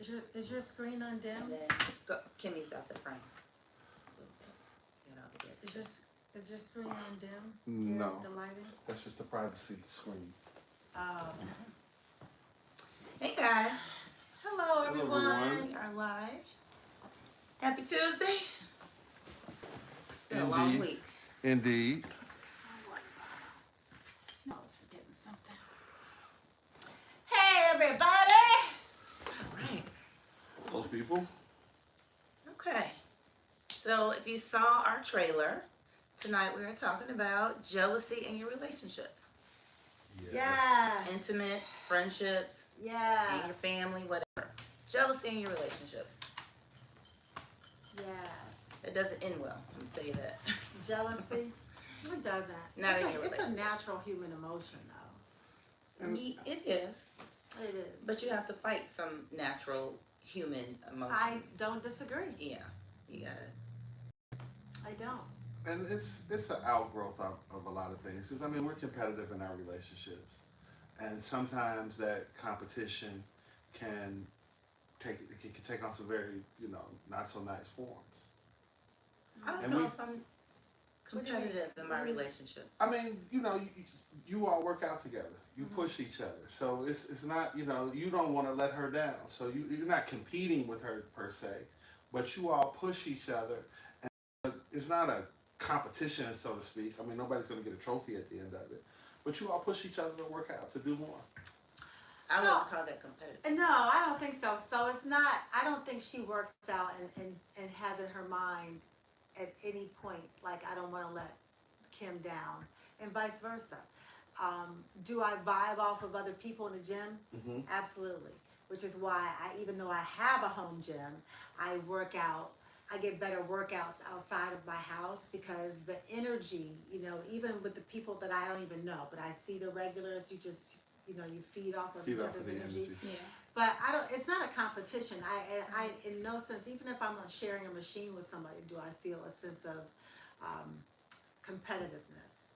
Is your screen on dim? And then Kimmy's out the frame. A little bit. Get all the good stuff. Is your screen on dim? No. The lighting? That's just the privacy screen. Hey guys. Hello Hello, everyone. everyone. We are live. Happy Tuesday. It's been a long Indeed. week. Indeed. No, I was forgetting something. Hey everybody. All right. Those people. Okay. So if you saw our trailer, tonight we are talking about jealousy in your relationships. Yes. Intimate, friendships, Yes. in your family, whatever. Jealousy in your relationships. Yes. It doesn't end well, let me tell you that. Jealousy? It doesn't. Not in your It's a relationship. natural human emotion, though. It is, It is. but you have to fight some natural human emotions. I don't disagree. Yeah, you gotta. I don't. And it's an outgrowth of a lot of things, because I mean, we're competitive in our relationships, and sometimes that competition can take on some very not so nice forms. I don't And know we- if I'm What do you mean? competitive in my relationship. I mean, you all work out together. You push each other, so it's not you don't want to let her down. So you're not competing with her per se, but you all push each other, and it's not a competition, so to speak. I mean, nobody's going to get a trophy at the end of it, but you all push each other to work out, to do more. I So- wouldn't call that competitive. No, I don't think so. So it's not, I don't think she works out and has in her mind at any point, like, I don't want to let Kim down, and vice versa. Do I vibe off of other people in the gym? Mm-hmm. Absolutely. Which is why even though I have a home gym, I work out. I get better workouts outside of my house because the energy, even with the people that I don't even know, but I see the regulars, you just, you feed off of Feed each off other's of the energy. energy. Yeah. But it's not a competition. I in no sense, even if I'm not sharing a machine with somebody, do I feel a sense of competitiveness.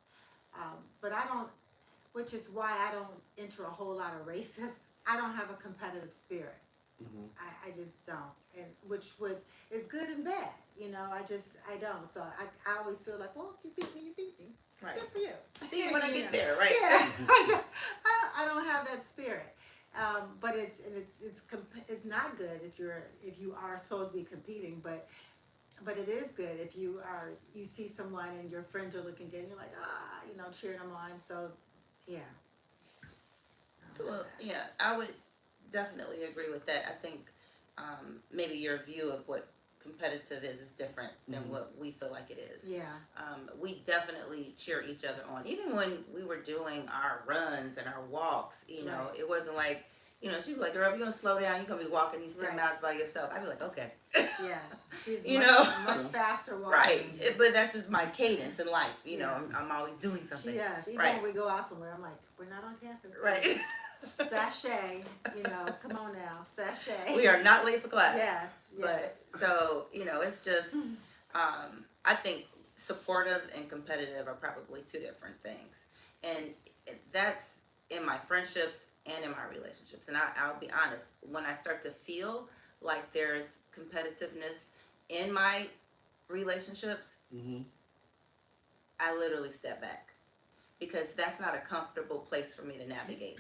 But I don't, which is why I don't enter a whole lot of races. I don't have a competitive spirit. Mm-hmm. I just don't, and it's good and bad. I don't. So I always feel like, well, if you beat me, you beat me. Right. Good for you. See it when I You get know. there, right? Yeah, I don't have that spirit. But it's not good if you are supposed to be competing, but it is good if you see someone and your friends are looking good and you're like, cheering them on. So yeah. So, well, yeah, I would definitely agree with that. I think maybe your view of what competitive is different than what we feel like it is. Yeah. We definitely cheer each other on. Even when we were doing our runs and our walks, Right. it wasn't like, she'd be like, girl, if you're going to slow down, you're going to be walking these 10 Right. miles by yourself. I'd be like, okay. Yeah. She's You much, know? much faster walking. Right. But that's just my cadence in life. Yeah. I'm always doing something. She does. Even Right. when we go out somewhere, I'm like, we're not on campus. Right. Sachet, come on now, sachet. We are not late for class. Yes, But yes. so, it's just, I think supportive and competitive are probably two different things. And that's in my friendships and in my relationships. And I'll be honest, when I start to feel like there's competitiveness in my relationships, Mm-hmm. I literally step back because that's not a comfortable place for me to navigate.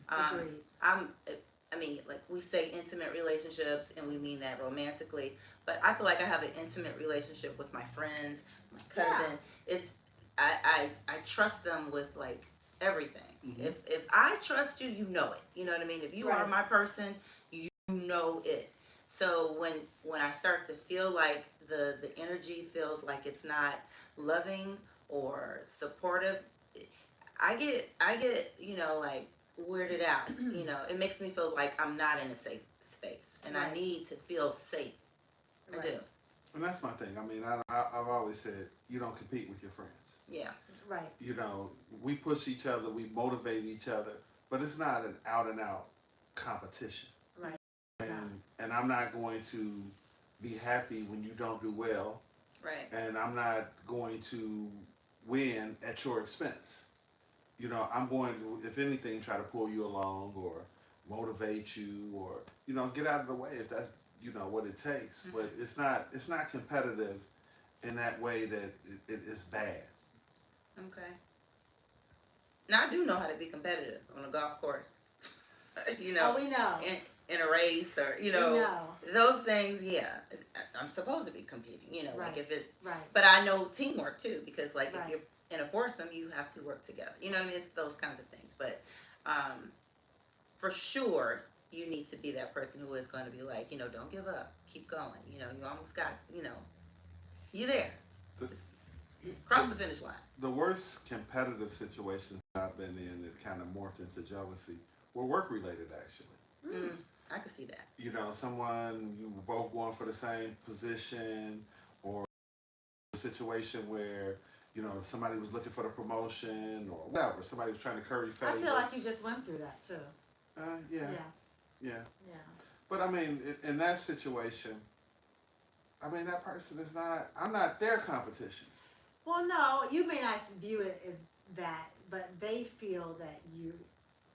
Agreed. I mean, like we say intimate relationships and we mean that romantically, but I feel like I have an intimate relationship with my friends, my cousin. It's, I trust them with like everything. Mhm. If I trust you, you know it. You know what I mean? If you are Right. my person, you know it. So when I start to feel like the energy feels like it's not loving or supportive, I get like weirded out. It makes me feel like I'm not in a safe space, and I Right. need to feel safe. I do. Right. And that's my thing. I mean, I've always said you don't compete with your friends. Yeah. Right. We push each other, we motivate each other, but it's not an out and out competition. Right. And I'm not going to be happy when you don't do well, Right. and I'm not going to win at your expense. I'm going to, if anything, try to pull you along or motivate you or get out of the way if that's what it takes. Mhm. But it's not competitive in that way that it is bad. Okay. Now I do know how to be competitive on a golf course. Oh, we know. In a race or We know. those things. Yeah, I'm supposed to be competing. Like Right. if it's, Right. but I know teamwork too because like Right. if you're in a foursome, you have to work together. You know what I mean? It's those kinds of things. But for sure, you need to be that person who is going to be like, don't give up, keep going. You almost got, you there. The- Cross the finish line. The worst competitive situations I've been in that kind of morphed into jealousy were work related, actually. Mm, I can see that. Someone you were both going for the same position, or a situation where somebody was looking for the promotion or whatever. Somebody was trying to curry favor. I feel like you just went through that too. Yeah. Yeah. Yeah. But I mean, in that situation, I mean that person is not. I'm not their competition. Well, no, you may not view it as that, but they feel that you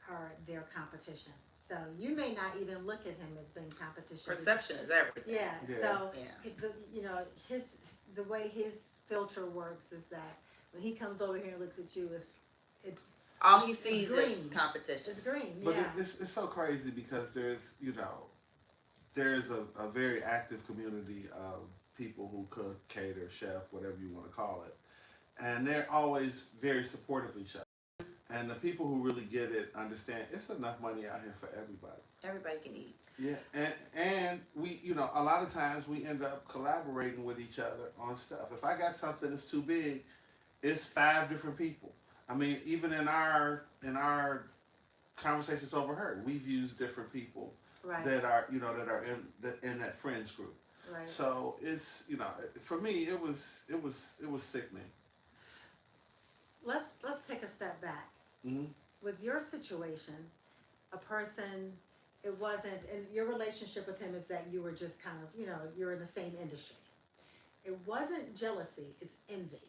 are their competition. So you may not even look at him as being competition. Perception is everything. Yeah. Yeah. So Yeah. the way his filter works is that when he comes over here and looks at you, it's All he sees is green. competition. It's green. But Yeah. it's so crazy because there's a very active community of people who cook, cater, chef, whatever you want to call it, and they're always very supportive of each other. And the people who really get it understand it's enough money out here for everybody. Everybody can eat. Yeah, and we, a lot of times we end up collaborating with each other on stuff. If I got something that's too big, it's 5 different people. I mean, even in our conversations over her, we've used different people Right. that are in that friends group. Right. So it's for me it was sickening. Let's take a step back. Mm-hmm. With your situation, a person, it wasn't, and your relationship with him is that you were just kind of, you're in the same industry. It wasn't jealousy, it's envy.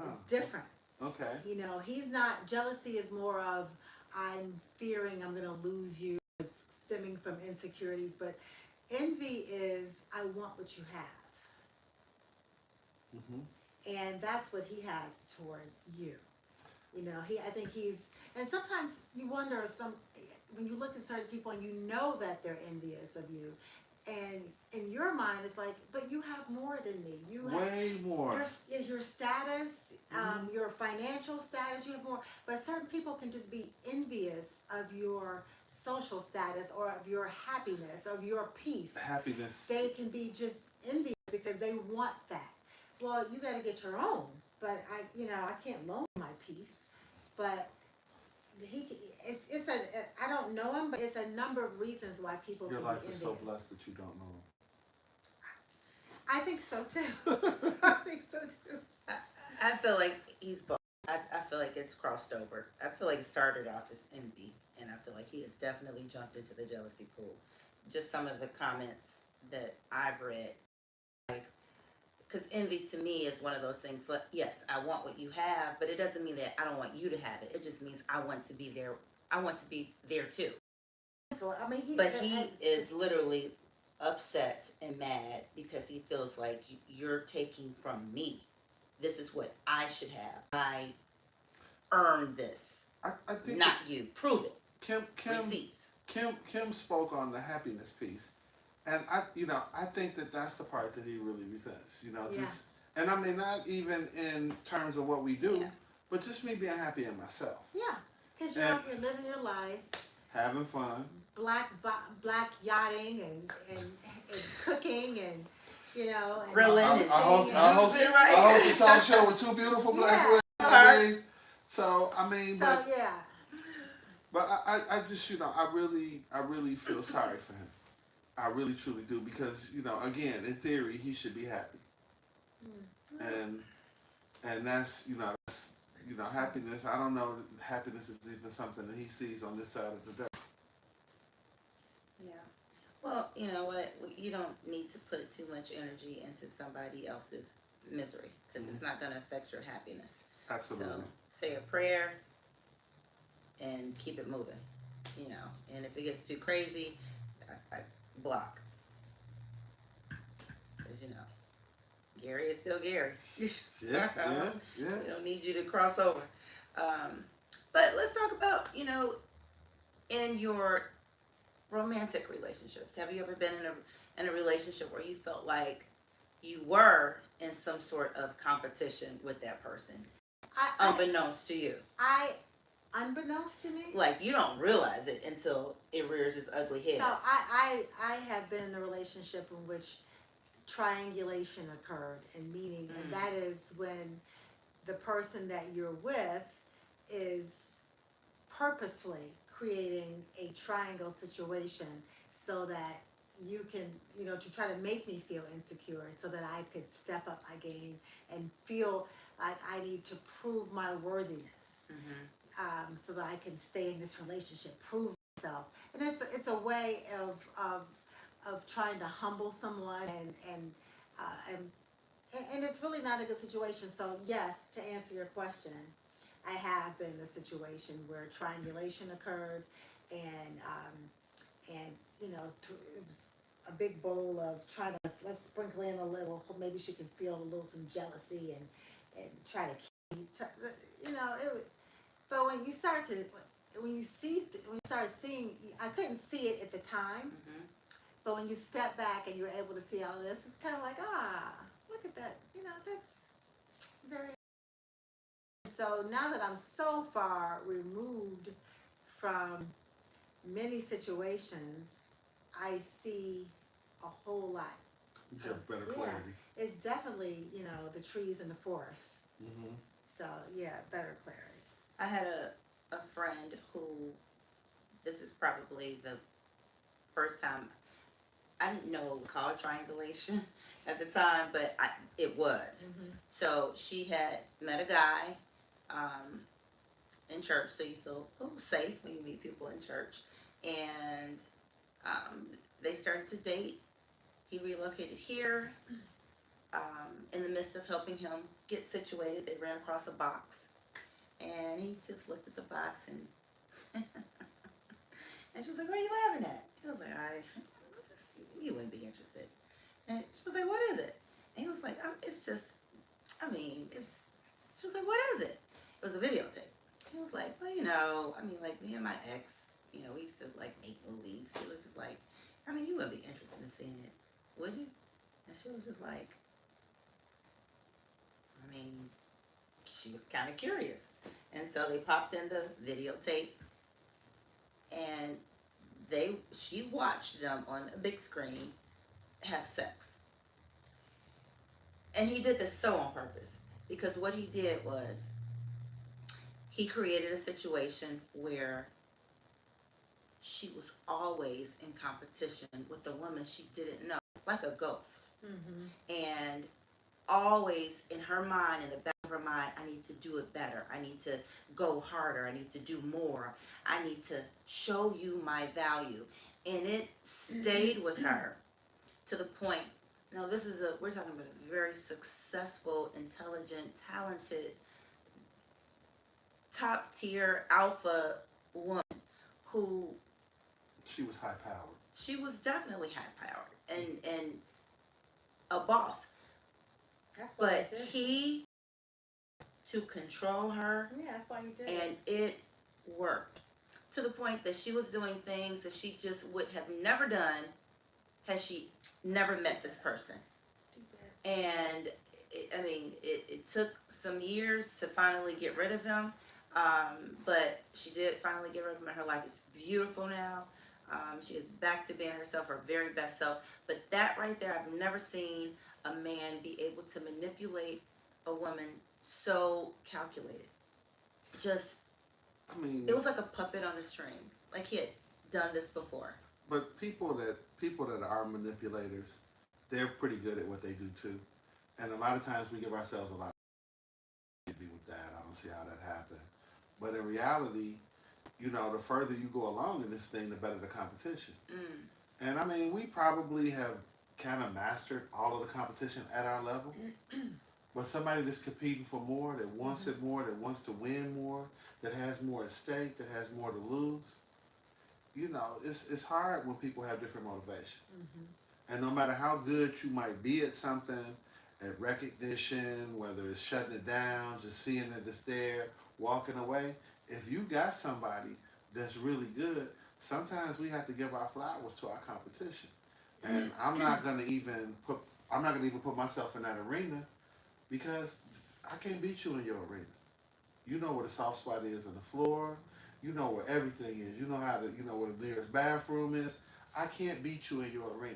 It's different. Okay. He's not, jealousy is more of, I'm fearing I'm going to lose you. It's stemming from insecurities, but envy is, I want what you have. Mm-hmm. And that's what he has toward you. I think he's, and sometimes you wonder when you look at certain people and you know that they're envious of you, and in your mind it's like, but you have more than me. You have Way more. your status, your financial status. You have more, but certain people can just be envious of your social status or of your happiness, of your peace. Happiness. They can be just envious because they want that. Well, you got to get your own. But I can't loan my peace. But I don't know him, but it's a number of reasons why people Your can life be is envious. so blessed that you don't know. I think so too. I think so too. I feel like he's both. I feel like it's crossed over. I feel like it started off as envy, and I feel like he has definitely jumped into the jealousy pool. Just some of the comments that I've read, like, because envy to me is one of those things. Like, yes, I want what you have, but it doesn't mean that I don't want you to have it. It just means I want to be there. I want to be there too. I mean, But he is literally upset and mad because he feels like you're taking from me. This is what I should have. I earned this, I think not you. Prove it. Kim Receipts. Kim spoke on the happiness piece, and I think that's the part that he really resents. Just, and I mean not even in terms of what we do, Yeah. but just me being happy in myself, Yeah, because you're out here living your life, having fun. black yachting and cooking and and Grilling dancing and- I host Right. a talk show with 2 beautiful black women. Right. So I mean, So but, yeah, but I just I really feel sorry for him. I really truly do because again in theory he should be happy, and that's happiness. I don't know if happiness is even something that he sees on this side of the dirt. Yeah. Well, you know what? You don't need to put too much energy into somebody else's misery because it's not going to affect your happiness. Absolutely. So say a prayer and keep it moving. you know, and if it gets too crazy, I block. Because, you know, Gary is still Gary. Yeah, yeah, We yeah. don't need you to cross over. But let's talk about, you know, in your romantic relationships. Have you ever been in a relationship where you felt like you were in some sort of competition with that person, unbeknownst to you? Unbeknownst to me. Like you don't realize it until it rears its ugly head. So I have been in a relationship in which triangulation occurred and meeting, and that is when the person that you're with is purposefully creating a triangle situation so that you can, you know, to try to make me feel insecure so that I could step up my game and feel like I need to prove my worthiness, so that I can stay in this relationship, prove myself. And it's a way of trying to humble someone and it's really not a good situation. So yes, to answer your question, I have been in a situation where triangulation occurred, and you know, it was a big bowl of trying to let's sprinkle in a little, maybe she can feel a little some jealousy and try to keep, you know, but when you start to when you start seeing, I couldn't see it at the time, but when you step back and you're able to see all this, it's kind of like, look at that, you know, that's very. So now that I'm so far removed from many situations, I see a whole lot. You have better Yeah. clarity. It's definitely, you know, the trees in the forest. Mm-hmm. So yeah, better clarity. I had a friend who, this is probably the first time, I didn't know it was called triangulation at the time, but it was. So she had met a guy in church, so you feel a little safe when you meet people in church. And they started to date. He relocated here. In the midst of helping him get situated, they ran across a box. And he just looked at the box and and she was like, "What are you laughing at?" He was like, you wouldn't be interested." And she was like, "What is it?" And he was like, "It's just, she was like, "What is it?" It was a videotape. He was like, "Well, you know, like me and my ex, you know, we used to like make movies." He was just like, "You wouldn't be interested in seeing it, would you?" And she was just like, she was kind of curious. And so they popped in the videotape and she watched them on a big screen have sex. And he did this so on purpose, because what he did was he created a situation where she was always in competition with the woman she didn't know, like a ghost. And always in her mind, in the back of her mind, I need to do it better. I need to go harder. I need to do more. I need to show you my value. And it stayed with her to the point. Now we're talking about a very successful, intelligent, talented, top tier alpha woman who. She was high powered. She was definitely high powered and a boss. That's why But he to control her. Yeah, that's why you did. And it worked to the point that she was doing things that she just would have never done had she never met this person. And it took some years to finally get rid of him, but she did finally get rid of him, and her life is beautiful now. She is back to being herself, her very best self. But that right there, I've never seen a man be able to manipulate a woman so calculated. Just, it was like a puppet on a string. Like he had done this before. But people that are manipulators, they're pretty good at what they do too. And a lot of times we give ourselves a lot of with that. I don't see how that happened. But in reality, you know, the further you go along in this thing, the better the competition. And we probably have kind of mastered all of the competition at our level. But somebody that's competing for more, that wants it more, that wants to win more, that has more at stake, that has more to lose, you know, it's hard when people have different motivation. Mm-hmm. And no matter how good you might be at something, at recognition, whether it's shutting it down, just seeing that it's there, walking away, if you got somebody that's really good, sometimes we have to give our flowers to our competition. And I'm not gonna even put myself in that arena because I can't beat you in your arena. You know where the soft spot is on the floor. You know where everything is. You know you know where the nearest bathroom is. I can't beat you in your arena.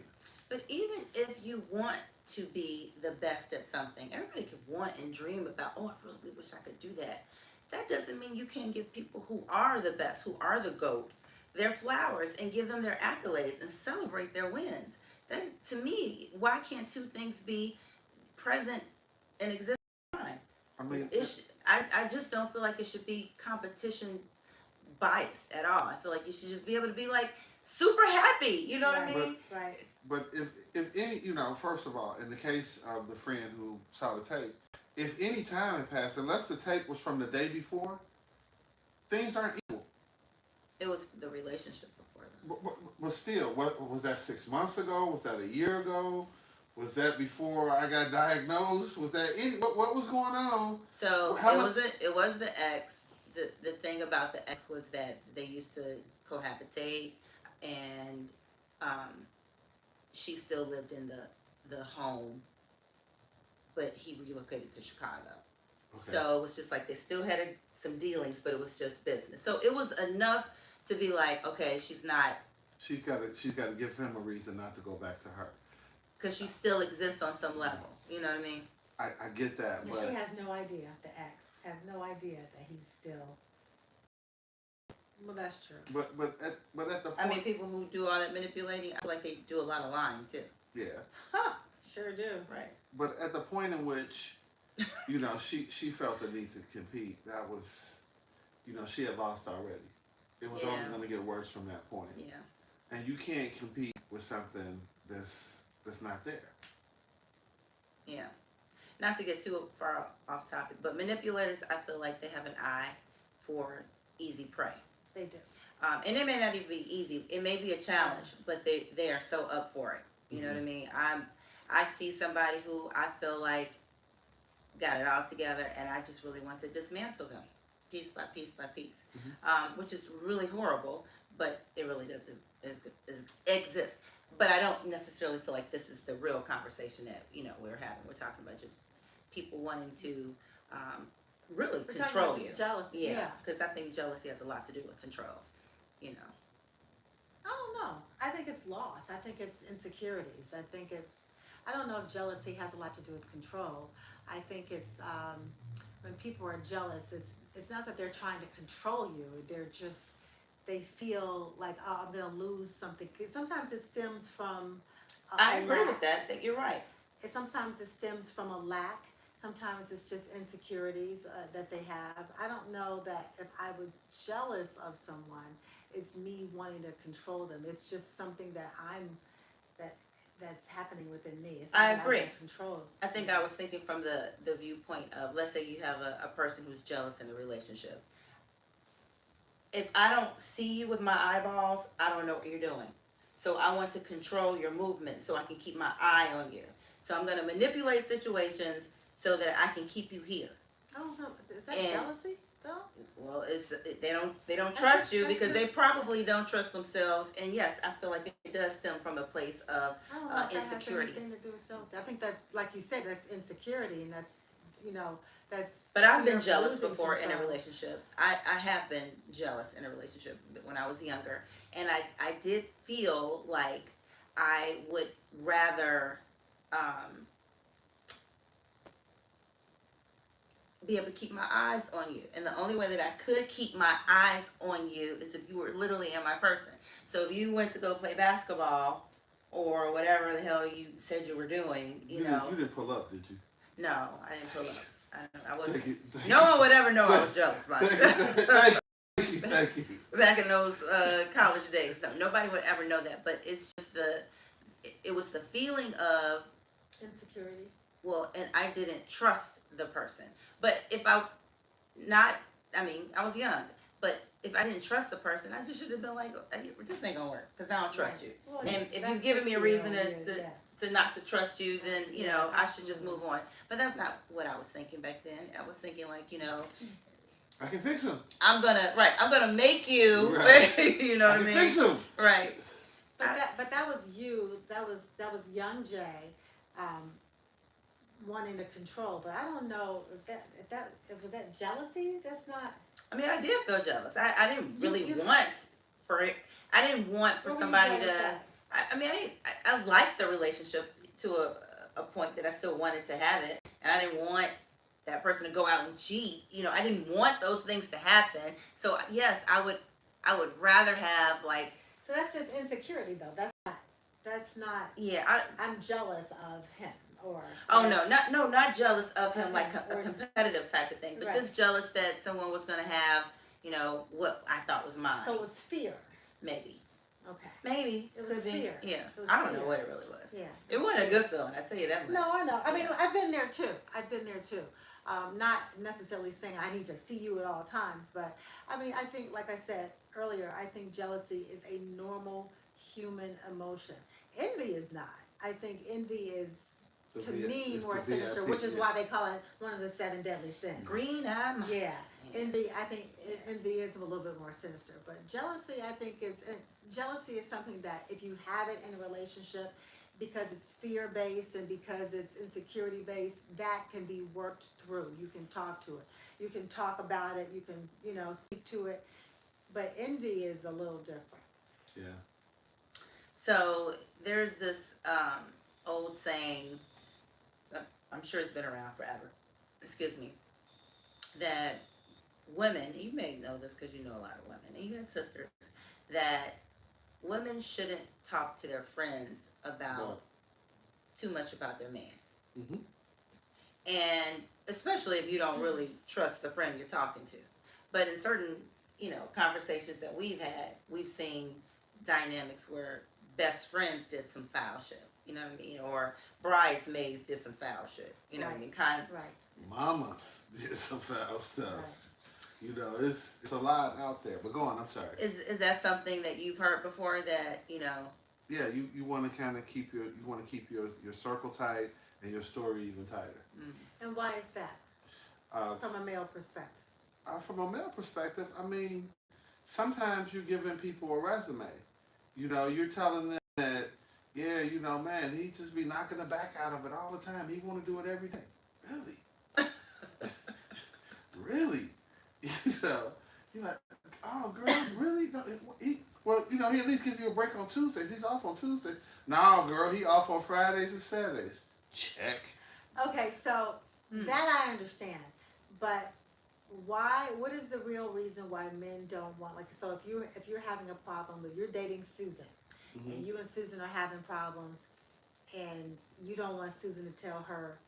But even if you want to be the best at something, everybody could want and dream about, oh, I really wish I could do that. That doesn't mean you can't give people who are the best, who are the GOAT, their flowers and give them their accolades and celebrate their wins. That, to me, why can't two things be present and exist at the same time? I mean, I just don't feel like it should be competition biased at all. I feel like you should just be able to be like super happy. You know what I mean? Right. but if any, you know, first of all, in the case of the friend who saw the tape, if any time had passed, unless the tape was from the day before, things aren't equal. It was the relationship before then. But still, what was that 6 months ago? Was that a year ago? Was that before I got diagnosed? Was that what was going on? So How it much- was it was the ex. The thing about the ex was that they used to cohabitate, and she still lived in the home, but he relocated to Chicago. Okay. So it was just like they still had some dealings, but it was just business. So it was enough to be like, okay, she's not, She's got to give him a reason not to go back to her. because she still exists on some level. You know what I mean? I get that, And but she has no idea. The ex has no idea that he's still. Well, that's true. but at the point, I mean, people who do all that manipulating, I feel like they do a lot of lying too. yeah. Huh. Sure do. Right. But at the point in which, you know, she felt the need to compete, that was, you know, she had lost already. It was only Yeah. going to get worse from that point. Yeah. And you can't compete with something that's not there. Yeah. Not to get too far off topic, but manipulators, I feel like they have an eye for easy prey. They do. And it may not even be easy. It may be a challenge, but they are so up for it. You know what I mean? I see somebody who I feel like got it all together, and I just really want to dismantle them, piece by piece by piece, which is really horrible, but it really does exist. But I don't necessarily feel like this is the real conversation that we're having. We're talking about just people wanting to really We're talking control about you. just jealousy. Yeah. Because I think jealousy has a lot to do with control. I don't know. I think it's loss. I think it's insecurities. I don't know if jealousy has a lot to do with control. I think it's when people are jealous, it's not that they're trying to control you. They feel like, oh, I'm going to lose something. Sometimes it stems from I agree with that you're right. Sometimes it stems from a lack. Sometimes it's just insecurities that they have. I don't know that if I was jealous of someone, it's me wanting to control them. It's just something that's happening within me. It's I something agree. want to control. I think I was thinking from the viewpoint of, let's say you have a person who's jealous in a relationship. If I don't see you with my eyeballs, I don't know what you're doing. So I want to control your movement so I can keep my eye on you. So I'm going to manipulate situations so that I can keep you here. I don't know. Is that And- jealousy though? Well, they don't That's trust just- you that's because they just- probably don't trust themselves. And yes, I feel like it does stem from a place of I don't know if that insecurity. has anything to do with jealousy. I think that's, like you said, that's insecurity, and that's that's. But I've fear been of jealous losing before in a control. relationship. I have been jealous in a relationship when I was younger. And I did feel like I would rather be able to keep my eyes on you. And the only way that I could keep my eyes on you is if you were literally in my person. So if you went to go play basketball or whatever the hell you said you were doing, you know. You didn't pull up, did you? No, I didn't pull up. I wasn't. Thank No one would ever know I was jealous about it. Thank you. Back in those college days, no, nobody would ever know that. But it's just it was the feeling of, Insecurity. well, and I didn't trust the person. But if I was young, But if I didn't trust the person, I just should have been like, this ain't gonna work because I don't trust you. Well, And if that's you've given me a reason 50-year-old, to, yeah. to not to trust you, then you Yeah, know I should just absolutely. move on. But that's not what I was thinking back then. I was thinking like, I can fix him. I'm gonna make you, Right. you know I what I can mean? fix him. Right. But that was you. That was young Jay, um, wanting to control. But I don't know if was that jealousy. That's not. I mean, I did feel jealous. I didn't really You- want for it. I didn't want for What were you somebody jealous to. of? I mean, I liked the relationship to a point that I still wanted to have it, and I didn't want that person to go out and cheat. I didn't want those things to happen. So yes, I would rather have like. So that's just insecurity, though. That's not. Yeah. I'm jealous of him, or. Oh no, not jealous of him, Okay, like a or- competitive type of thing, but Right. just jealous that someone was gonna have, what I thought was mine. So it was fear. Maybe. Okay. Maybe. It was Could be. fear. Yeah. It was I don't know fear. what it really was. Yeah. It wasn't a good feeling, I tell you that much. No, I know. I mean, Yeah. I've been there too. Not necessarily saying I need to see you at all times, but I mean, I think, like I said earlier, I think jealousy is a normal human emotion. Envy is not. I think envy is, to me, It's more the sinister, VIP, which is yeah. why they call it one of the 7 deadly sins. Green-eyed mice. Yeah, Yeah. envy. I think envy is a little bit more sinister, but jealousy, I think, jealousy is something that if you have it in a relationship, because it's fear based and because it's insecurity based, that can be worked through. You can talk to it. You can talk about it. You can, speak to it. But envy is a little different. Yeah. So there's this old saying, I'm sure it's been around forever, excuse me, that women, you may know this because you know a lot of women, and you have sisters, that women shouldn't talk to their friends about too much about their man. Mhm. And especially if you don't really trust the friend you're talking to. But in certain, conversations that we've had, we've seen dynamics where best friends did some foul shit. You know what I mean? Or bridesmaids did some foul shit. You know what I mean? Kind of. Right. Mamas did some foul stuff. It's a lot out there. But go on, I'm sorry. Is that something that you've heard before that, Yeah, you want to kind of keep your circle tight and your story even tighter. And why is that, from a male perspective? From a male perspective, I mean, sometimes you're giving people a resume. You're telling them that, yeah, man, he just be knocking the back out of it all the time. He want to do it every day. Really? Really? You're like, oh, girl, really? No, he at least gives you a break on Tuesdays. He's off on Tuesdays. No, girl, he off on Fridays and Saturdays. Check. Okay, so that I understand, but why? What is the real reason why men don't want, like? So if you're having a problem with, you're dating Susan, and you and Susan are having problems, and you don't want Susan to tell her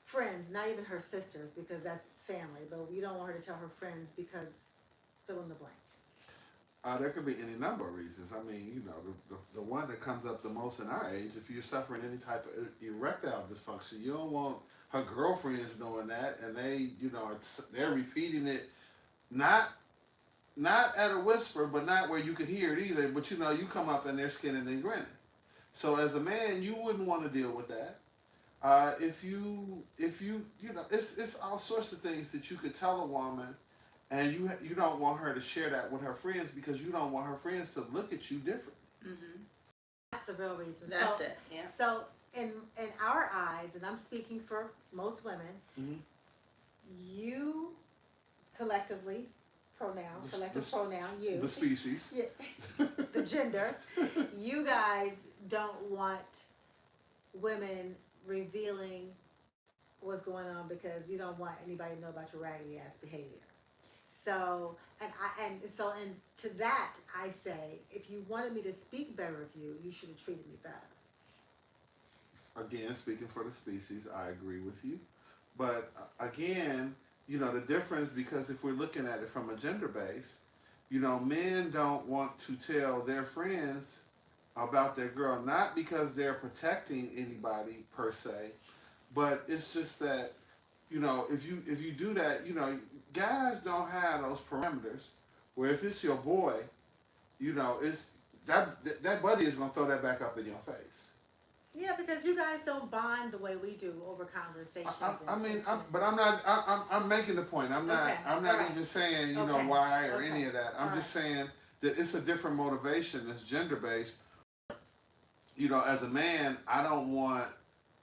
friends, not even her sisters, because that's family, but you don't want her to tell her friends because fill in the blank. There could be any number of reasons. I mean, the one that comes up the most in our age, if you're suffering any type of erectile dysfunction, you don't want her girlfriends knowing that, and they're repeating it, not at a whisper, but not where you could hear it either. But you come up and they're skinning and grinning. So as a man, you wouldn't want to deal with that. If you it's all sorts of things that you could tell a woman. And you don't want her to share that with her friends because you don't want her friends to look at you differently. That's the real reason. That's so, it. Yeah. So in our eyes, and I'm speaking for most women, you collectively, you. The species. Yeah, the gender. You guys don't want women revealing what's going on because you don't want anybody to know about your raggedy ass behavior. So, and to that I say, if you wanted me to speak better of you, you should have treated me better. Again, speaking for the species, I agree with you. But again, the difference, because if we're looking at it from a gender base, men don't want to tell their friends about their girl, not because they're protecting anybody per se, but it's just that, if you do that, guys don't have those parameters Where if it's your boy, you know, it's that buddy is gonna throw that back up in your face. Yeah, because you guys don't bond the way we do over conversations. I mean, intimate. but I'm not. I'm making the point. I'm not. Okay, I'm not alright. even saying you know Okay, why or okay, any of that. I'm just saying that it's a different motivation that's gender based. You know, as a man, I don't want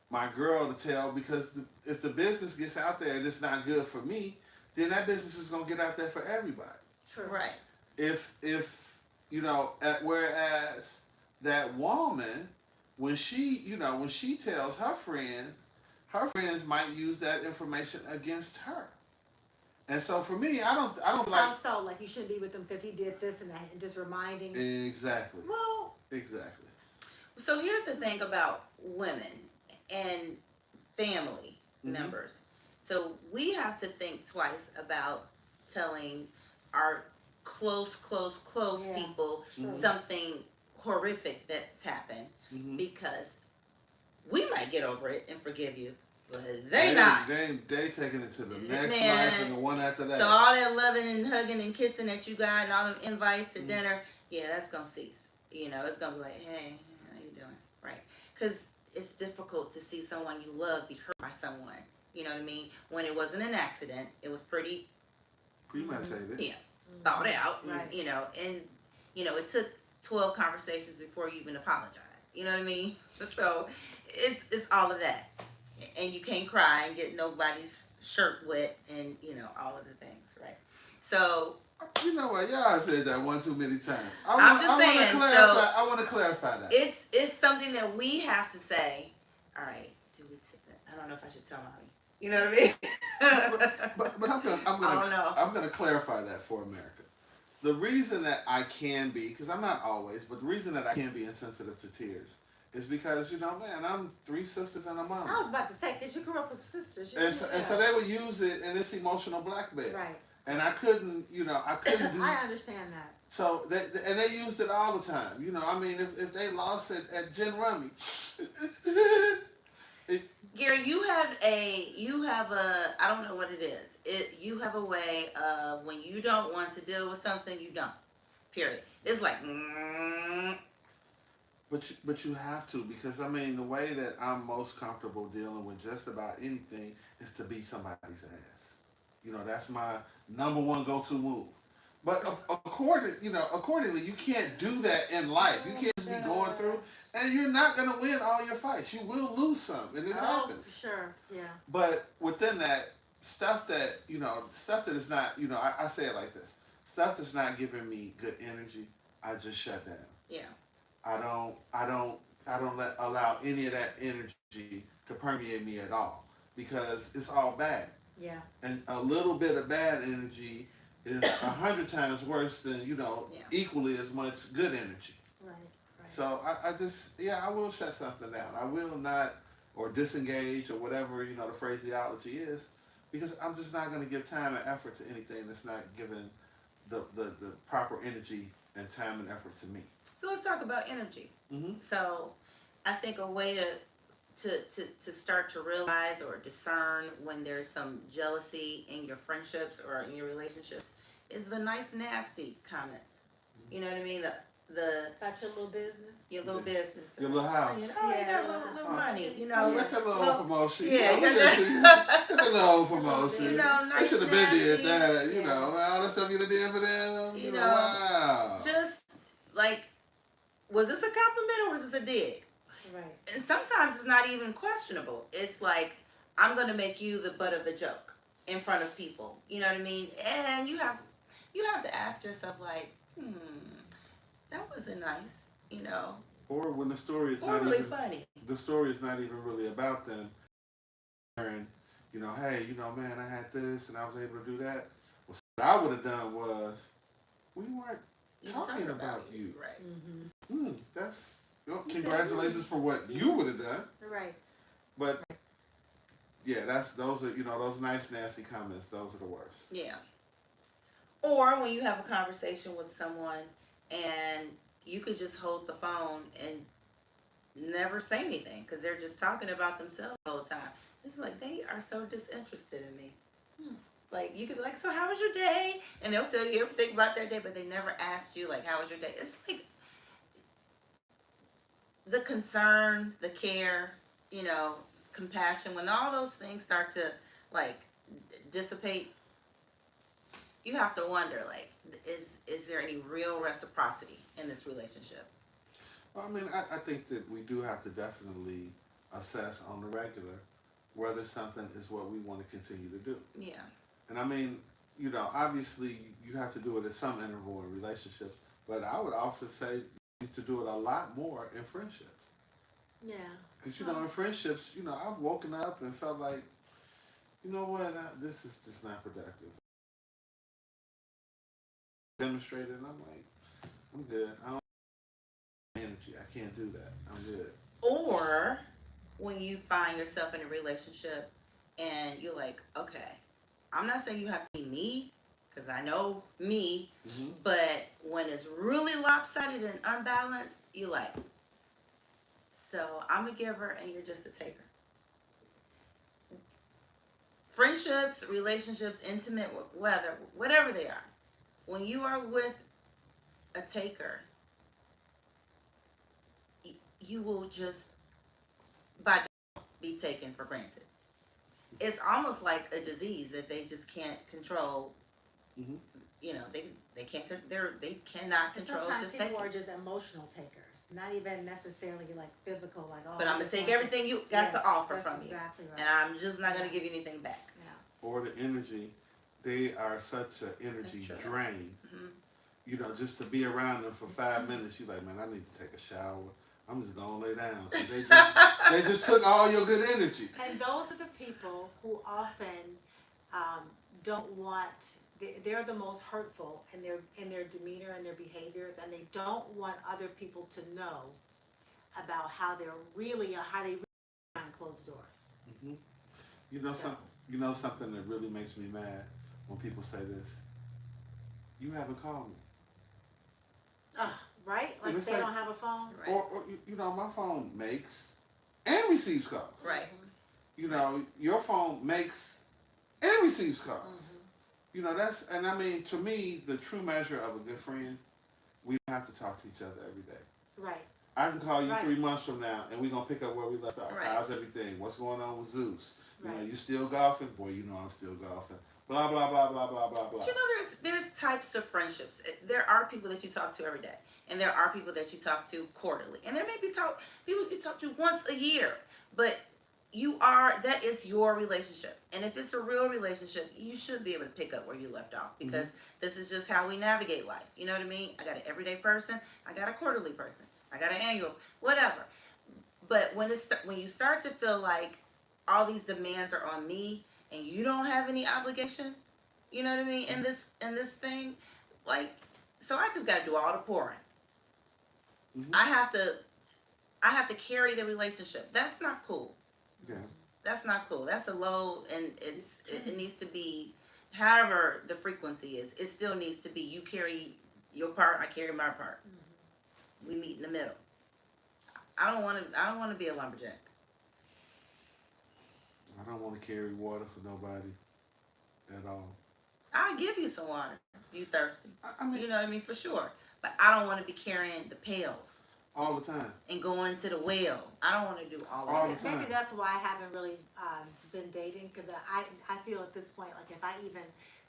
my girl to tell because if the business gets out there and it's not good for me, then that business is gonna get out there for everybody. True. Right. If you know, whereas that woman, when she tells her friends might use that information against her. And so for me, I don't like How so? Like you shouldn't be with him because he did this and that, and just reminding. exactly. Well, Exactly. So here's the thing about women and family members. So we have to think twice about telling our close Yeah, people true. something horrific that's happened because we might get over it and forgive you, but they not. They taking it to the next Man, life and the one after that. So all that loving and hugging and kissing that you got and all them invites to dinner, yeah, that's gonna cease. You know, it's gonna be like, hey, how you doing? Right? Because it's difficult to see someone you love be hurt by someone. You know what I mean? When it wasn't an accident, it was pretty Premeditated. yeah, thought out. Right. You know, and you know, it took 12 conversations before you even apologized. You know what I mean? So it's all of that. And you can't cry and get nobody's shirt wet and, you know, all of the things, right? So You know what? Y'all have said that one too many times. I'm just saying, I want to clarify that. it's something that we have to say, all right, I don't know if I should tell mommy. You know what I mean? but I'm gonna clarify that for America. The reason that I can be, because I'm not always, but the reason that I can be insensitive to tears is because, you know, man, I'm 3 sisters and a mom. I was about to say, because you grew up with sisters. And so they would use it in this emotional blackmail. Right. And I couldn't do. I understand that. So they used it all the time. You know, I mean, if they lost at Gin Rummy. Gary, you have a I don't know what it is. You have a way of when you don't want to deal with something, you don't. Period. It's like But you have to, because I mean the way that I'm most comfortable dealing with just about anything is to beat somebody's ass. You know, that's my number one go-to move. But accordingly, you can't do that in life. You can't just be going through, and you're not going to win all your fights. You will lose some, and it happens. For sure, yeah. But within that, stuff that is not, I say it like this: stuff that's not giving me good energy, I just shut down. yeah. I don't allow any of that energy to permeate me at all, because it's all bad. Yeah. And a little bit of bad energy is 100 times worse than, equally as much good energy. Right. So I will shut something down. I will not, or disengage, or whatever, the phraseology is, because I'm just not going to give time and effort to anything that's not giving the proper energy and time and effort to me. So let's talk about energy. Mm-hmm. So I think a way to start to realize or discern when there's some jealousy in your friendships or in your relationships is the nice nasty comments. You know what I mean? The About your little business. Your little business. Your little house. You got a little money. You know. Get that little promotion. Yeah, get that little promotion. You know, They nice should have been did nasty. that. Yeah. All the stuff you done did for them. You know, wow. Just like, was this a compliment or was this a dig? Right. And sometimes it's not even questionable. It's like, I'm going to make you the butt of the joke in front of people. You know what I mean? And you have to ask yourself, like, that wasn't nice, Or when the story is or not really even funny. the story is not even really about them. And hey, man, I had this and I was able to do that. Well, what I would have done was, we weren't You talking about you. Right. Mm-hmm. That's congratulations for what you would have done. Right. But yeah, those are those nice nasty comments. Those are the worst. Yeah. Or when you have a conversation with someone and you could just hold the phone and never say anything because they're just talking about themselves the whole time. It's like they are so disinterested in me. Like, you could be like, so how was your day? And they'll tell you everything about their day, but they never asked you, like, how was your day? It's like the concern, the care, compassion, when all those things start to, like, dissipate, you have to wonder, like, is there any real reciprocity in this relationship? Well, I mean, I think that we do have to definitely assess on the regular whether something is what we want to continue to do. Yeah. And I mean, obviously you have to do it at some interval in relationships, but I would often say you need to do it a lot more in friendships. Yeah. Because, in friendships, I've woken up and felt like, you know what, this is just not productive. Demonstrated, and I'm like, I'm good. I don't have energy. I can't do that. I'm good. Or when you find yourself in a relationship and you're like, okay, I'm not saying you have to be me, because I know me, Mm-hmm. but when it's really lopsided and unbalanced, you're like, so I'm a giver and you're just a taker. Friendships, relationships, intimate, whatever they are, when you are with a taker, you will just by default be taken for granted. It's almost like a disease that they just can't control. Mm-hmm. They cannot control. Sometimes just people taking. are just emotional takers, not even necessarily like physical. Like, oh, But I'm gonna just take want everything you got to offer that's from exactly you, right. and I'm just not gonna give you anything back. Yeah. Or the energy, they are such an energy That's true. drain. Mm-hmm. Just to be around them for 5 minutes, you're like, man, I need to take a shower. I'm just gonna lay down. 'Cause they just took all your good energy. And those are the people who often don't want. They're the most hurtful in their demeanor and their behaviors, and they don't want other people to know about how they really behind closed doors. Mm-hmm. So- Something that really makes me mad when people say this. You haven't called me. Right? Like And it's they like- don't have a phone. Right. Or my phone makes and receives calls. Right. Your phone makes and receives calls. Mm-hmm. And I mean, to me, the true measure of a good friend, we have to talk to each other every day. Right. I can call you Right. 3 months from now, and we're going to pick up where we left off. Right. How's everything? What's going on with Zeus? Right. You still golfing? Boy, I'm still golfing. Blah, blah, blah, blah, blah, blah, blah. But there's types of friendships. There are people that you talk to every day, and there are people that you talk to quarterly, and there may be people you talk to once a year. But that is your relationship, and if it's a real relationship, you should be able to pick up where you left off, because this is just how we navigate life. You know what I mean? I got an everyday person, I got a quarterly person, I got an annual, whatever. But when you start to feel like all these demands are on me, and you don't have any obligation, you know what I mean, in this thing, like, so I just got to do all the pouring. Mm-hmm. I have to carry the relationship. That's not cool. Yeah. That's not cool. That's a low, and it needs to be, however the frequency is, it still needs to be, you carry your part, I carry my part. We meet in the middle. I don't want to be a lumberjack. I don't want to carry water for nobody at all. I'll give you some water. You thirsty. I mean, You know what I mean? For sure. But I don't want to be carrying the pails all the time. and going to the well. I don't want to do all All of the that. time. Maybe that's why I haven't really been dating, because I feel at this point, like if I even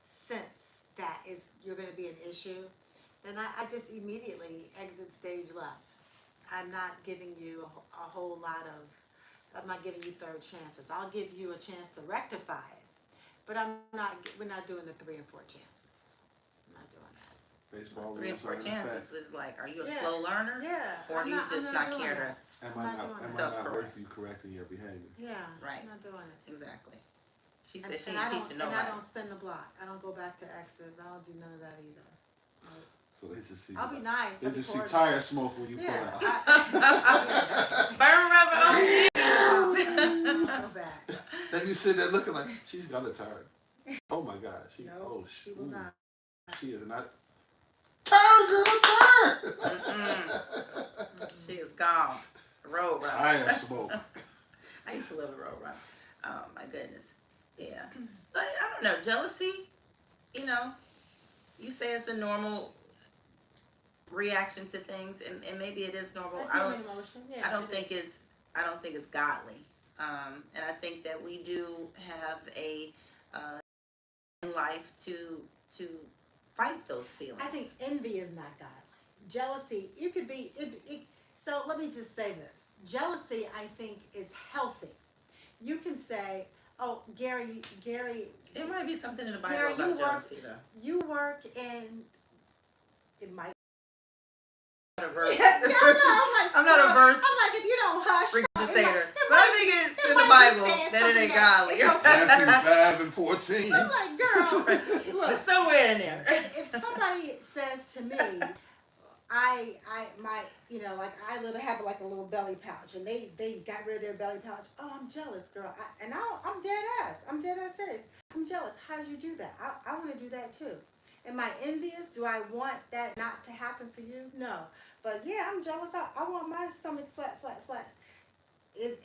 sense that you're going to be an issue, then I just immediately exit stage left. I'm not giving you a whole lot of, I'm not giving you third chances. I'll give you a chance to rectify it, but we're not doing the 3 and 4 chances. I'm not doing that. Baseball 3 and rules 4 are in chances effect. is like, are you a Yeah. slow learner? Yeah. Or do you just not doing care that. to? Am I'm I not not, doing am that. I not Self-correct. worth you correcting your behavior? Yeah. Right. I'm not doing it. Exactly. She And, said she and ain't I don't, teaching and I nobody. don't spin the block. I don't go back to exes. I don't do none of that either. Nope. So they just see. I'll be nice. They I'll be just see cordial. tire smoke when you pull Yeah. out. Burn rubber on you. I'll go back. Then you sit there looking like she's got a tire. Oh my God, No, she will not. She is not. Turn, girl, turn. She is gone. Road runner. Tire smoke. I used to love the road runner. Oh my goodness. Yeah. But I don't know, jealousy, you know, you say it's a normal reaction to things, and maybe it is normal. A human emotion. Yeah. I don't it think is. it's godly. And I think that we do have a in life to fight those feelings. I think envy is not godly. Jealousy, you could be. So let me just say this: jealousy, I think, is healthy. You can say, "Oh, Gary, It might be something in the Bible Gary, about jealousy, though. you work in." It might. I'm not a verse. Yeah, I'm I'm not a verse I'm like, if you don't hush, regurgitator, it but I might- think it's it in the might be Bible saying that it ain't something godly. that- Matthew 5 and 14. I'm like, girl, look. It's somewhere in there. If somebody says to me, like I have like a little belly pouch, and they got rid of their belly pouch. Oh, I'm jealous, girl. I'm dead ass. I'm dead ass serious. I'm jealous. How did you do that? I want to do that too. Am I envious? Do I want that not to happen for you? No. But yeah, I'm jealous. I want my stomach flat.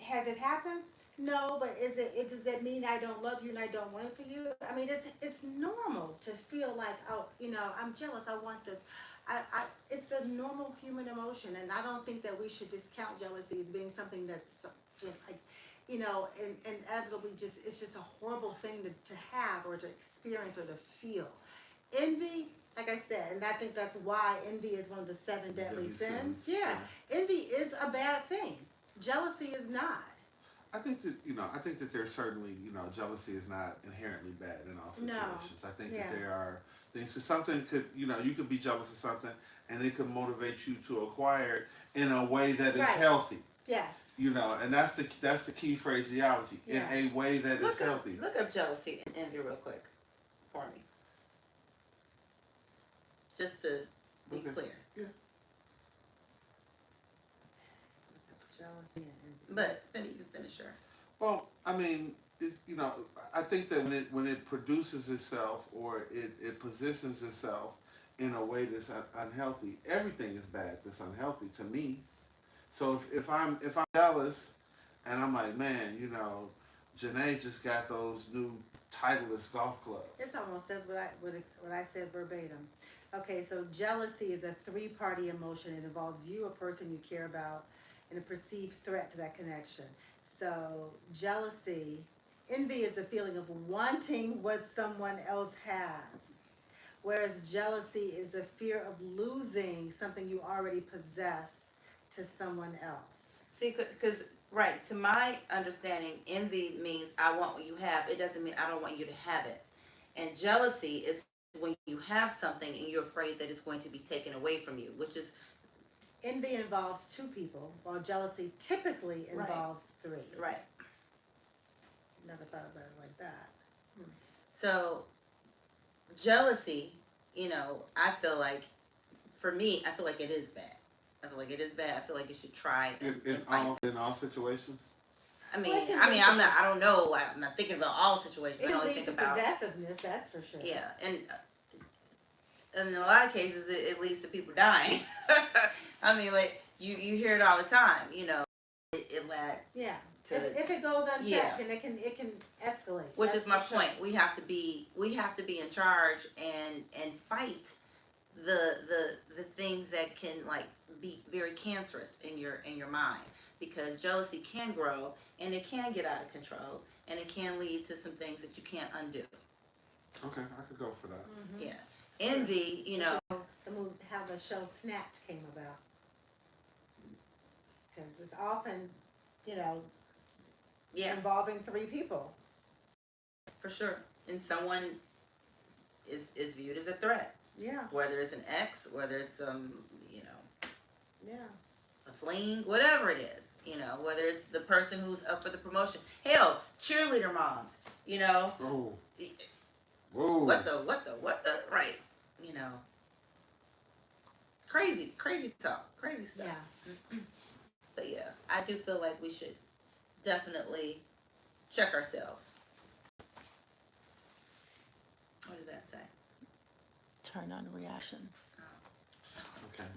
Has it happened? No, but does that mean I don't love you and I don't want it for you? I mean, it's normal to feel like, oh, I'm jealous. I want this. It's a normal human emotion, and I don't think that we should discount jealousy as being something that's like, inevitably it's just a horrible thing to have or to experience or to feel. Envy, like I said, and I think that's why envy is one of the 7 deadly sins. Yeah, envy is a bad thing. Jealousy is not. I think that there's certainly, jealousy is not inherently bad in all situations. I think that there are things. So something could, you could be jealous of something, and it could motivate you to acquire it in a way that is healthy. Yes. And that's the key phraseology, in a way that is healthy. Look up jealousy and envy real quick for me, just to be clear. Yeah. Jealousy and envy. But then you can finish her. Well, I mean, I think that when it produces itself, or it positions itself in a way that's unhealthy, everything is bad that's unhealthy to me. So if I'm jealous, and I'm like, man, Janae just got those new Titleist golf clubs. This almost says what I said verbatim. Okay, so jealousy is a 3-party emotion. It involves you, a person you care about, and a perceived threat to that connection. So jealousy, envy is a feeling of wanting what someone else has, whereas jealousy is a fear of losing something you already possess to someone else. See, because right, to my understanding, envy means I want what you have. It doesn't mean I don't want you to have it. And jealousy is when you have something and you're afraid that it's going to be taken away from you, which is... Envy involves 2 people, while jealousy typically involves 3. Right. Never thought about it like that. So, jealousy, I feel like, for me, I feel like it is bad. I feel like it is bad. I feel like you should try and fight. In all situations. I mean, Well, I don't know. I'm not thinking about all situations. It I only leads think to about possessiveness, that's for sure. yeah, and in a lot of cases, it leads to people dying. I mean, like you hear it all the time. It led. Yeah. To, if it goes unchecked, then it can escalate. Which is my point. We have to be in charge and fight the things that can be very cancerous in your mind, because jealousy can grow and it can get out of control and it can lead to some things that you can't undo. Okay, I could go for that. Mm-hmm. Yeah. Envy, The movie, how the show Snapped came about. Because it's often, involving 3 people. For sure. And someone is viewed as a threat. Yeah. Whether it's an ex, whether it's Yeah. a fling, whatever it is. Whether it's the person who's up for the promotion. Hell, cheerleader moms, Oh. Whoa. What the, right, crazy talk, crazy stuff. Yeah. But yeah, I do feel like we should definitely check ourselves. What does that say? Turn on reactions. Okay.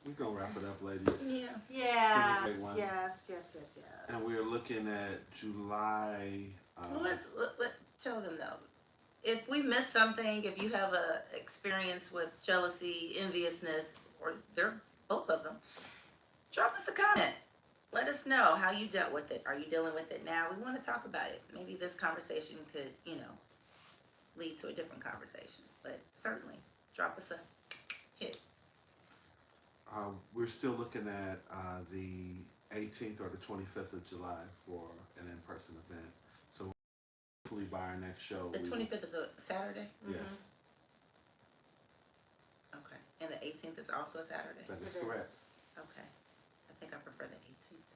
we're gonna wrap it up, ladies. Yeah. Yes, Great one. yes. And we're looking at July. Well, let tell them though. If we missed something, if you have a experience with jealousy, enviousness, or they're both of them, drop us a comment. Let us know how you dealt with it. Are you dealing with it now? We want to talk about it. Maybe this conversation could, lead to a different conversation. But certainly, drop us a hit. We're still looking at the 18th or the 25th of July for an in-person event. So hopefully by our next show. The 25th is a Saturday? Yes, Okay. And the 18th is also a Saturday? that is It is. correct. Okay. I think I prefer the 18th.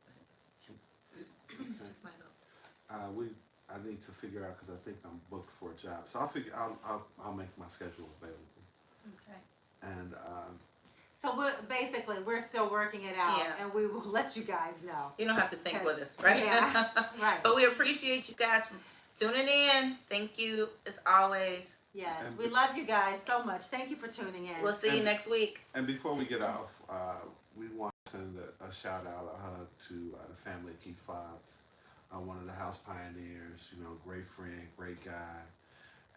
Okay. It's just my vote. I need to figure out because I think I'm booked for a job. So I'll make my schedule available. Okay. And So we're still working it out, Yeah. and we will let you guys know. You don't have to think Yes. with us, right? Yeah. Right. But we appreciate you guys for tuning in. Thank you as always. Yes, And we love you guys so much. Thank you for tuning in. We'll see you And- next week. And before we get off, we want to send a shout out, a hug to the family of Keith Fobbs, one of the house pioneers. Great friend, great guy,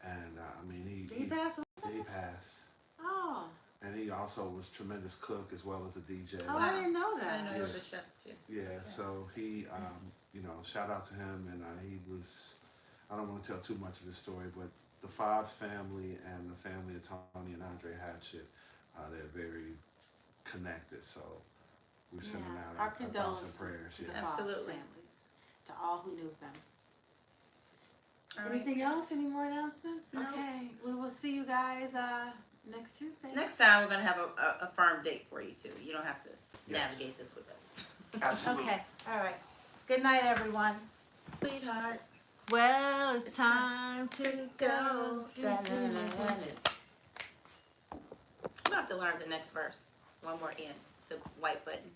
and Did he pass away? he passed. Oh, And he also was a tremendous cook as well as a DJ. oh, I didn't know I that. didn't know he was a chef too. Yeah, so he, shout out to him, and he was, I don't want to tell too much of his story, but the Fobbs family and the family of Tony and Andre Hatchett, they're very connected, so we're sending out Our our thoughts and condolences prayers. to the Yeah. Fobbs Absolutely. families, to all who knew them. All right. Anything else? Any more announcements? No. Okay, we will see you guys next Tuesday. Next time we're gonna have a firm date for you too. You don't have to Yes. navigate this with us. Absolutely. Okay, all right. Good night, everyone. Sweetheart. Well, it's time to go. go. We'll have to learn the next verse. One more in. The white button.